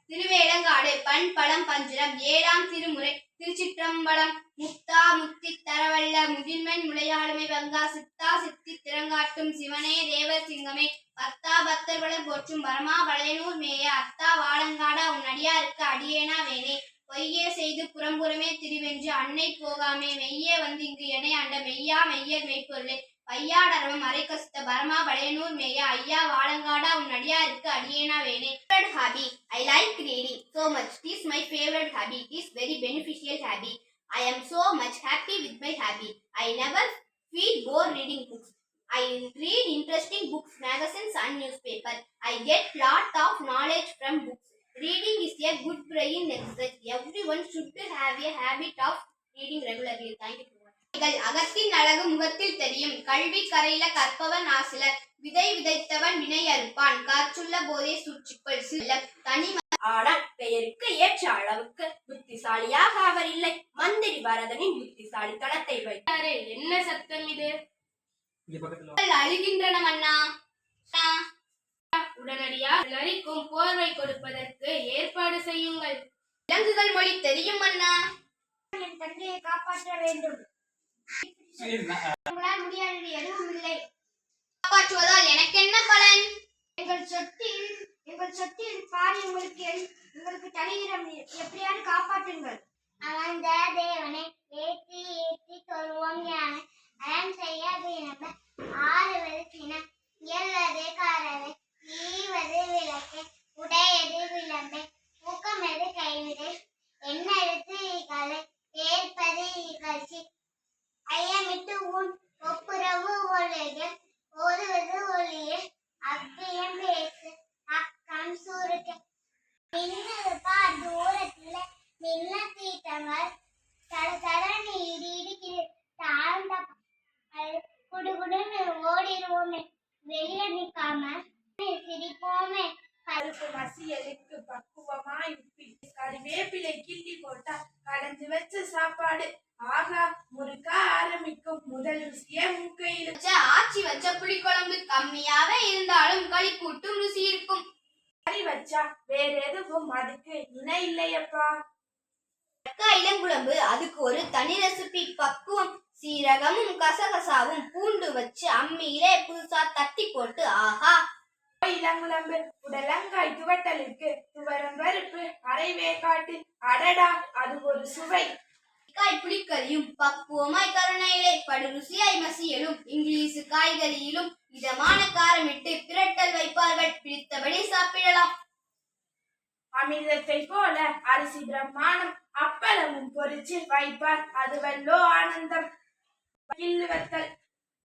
திருவேலங்காடு பண் பழம் பஞ்சுரம் ஏழாம் திருமுறை திருச்சிற்றம்பலம். முத்தா முத்தி தரவல்ல முகில்மென் முளையாளுமை வங்கா சித்தா சித்தி திறங்காட்டும் சிவனே தேவர் சிங்கமே பத்தா பத்தர்வளர் போற்றும் பரமா வளையனூர் மேய அத்தா வாழங்காடா உன் அடியாருக்கு அடியேனா வேணே பொய்யே செய்து புறம்புறமே திரிவென்று அன்னை போகாமே மெய்யே வந்து இங்கு எனை ஆண்ட மெய்யா மெய்யர் மெய்ப்பொருளே பையாடரவம் அரைக்கசுத்த பரமா வளையனூர் மேய ஐயா வாழங்காடா உன் அடியாருக்கு அடியேனா வேணே. Favorite hobby. I like reading so much. It is my favorite hobby. It is very beneficial hobby. I am so much happy with my hobby. I never feel bored reading books. I read interesting books, magazines and newspaper. I get lot of knowledge from books. Reading is a good brain exercise. Everyone should have a habit of reading regularly. Thank you. அகத்தின் அழகு முகத்தில் தெரியும் கல்வி கரையில கற்பவன் ஆசிலர் விதை விதைத்தவன் வினை அறுப்பான் காற்றுள்ள போதே சூழ்ச்சிக்குள் செல்ல தனி. ஆனால் பெயருக்கு ஏற்ற அளவுக்கு புத்திசாலியாக அவர் இல்லை. மந்திரி பரதனின் புத்திசாலித்தனத்தை வைத்தாரே. என்ன சத்தம் இது? அழுகின்றன மன்னா. உடனடியாக எல்லாருக்கும் போர்வை கொடுப்பதற்கு ஏற்பாடு செய்யுங்கள். விலங்குகள் மொழி தெரியும் மன்னா. என் தந்தையை காப்பாற்ற வேண்டும். உங்களால் முடியாதது எதுவும் இல்லை. காப்பாற்றுவதால் எனக்கு என்ன பலன்? எங்கள் சொத்தில் பாதி உங்களுக்கு தருகிறோம். எப்படியாவது காப்பாற்றுங்கள். அமர்ந்த தேவனை ஏற்றி ஏற்றி தொழுவோம் யானை அறம் செய்யாது நம்ம ஆறுவது சினம் இயல்வது காரவை ஈவது விளக்கு உடையது விளம்பை ஊக்கமெது கைவிடு எண்ணெடுத்து இகலை ஏற்பது இகழ்ச்சி ஐயமிட்டு உன் ஒப்புரவு ஒழுக ஓதுவது ஒளிய அவ்வியம் பேசு அக்கம் சூருக்க மின்னதுப்பா தூரத்துல மின்ன தீட்டங்கள் தட தட நீர் இடிக்குது தாழ்ந்த குடுகுடுன்னு ஓடிடுவோமே வெளியே நிக்காம சிரிப்போமே. பருப்பு மசியலுக்கு பக்குவமாய் உப்பி கறிவேப்பிலை கிள்ளி போட்டா கடைஞ்சு வச்ச சாப்பாடு ஆகா முறுக்கா ஆரம்பிக்கும். முதல் ருசியே மூக்கையில் ஆச்சி வச்ச புளிக்குழம்பு கம்மியாவே இருந்தாலும் களி கூட்டும் ருசி இருக்கும். கறி வச்சா வேற எதுவும் அதுக்கு இணை இல்லையப்பா. இளங்குழம்பு அதுக்கு ஒரு தனி ரெசிபி பக்குவம். சீரகமும் கசகசாவும் பூண்டு வச்சு அம்மியிலே புதுசா தட்டி போட்டு ஆஹா. இளங்குழம்பு உடலங்காய் துவட்டலுக்கு துவரம் பருப்பு அரைவேக்காட்டு அடடா அது ஒரு சுவை. காய் புளிக்கறியும் பக்குவமாய் கருணையிலே படு ருசியாய் மசியலும் இங்கிலீஷ் காய்கறியிலும் இதமான காரமிட்டு பிரட்டல் வைப்பார்கள். பிடித்தபடி சாப்பிடலாம். அமிர்தத்தை போல அரிசி பிரம்மாணம் அப்பளமும் பொறிச்சு வைப்பார். அதுவல்லோ ஆனந்தம். கிள்ளுவத்தல்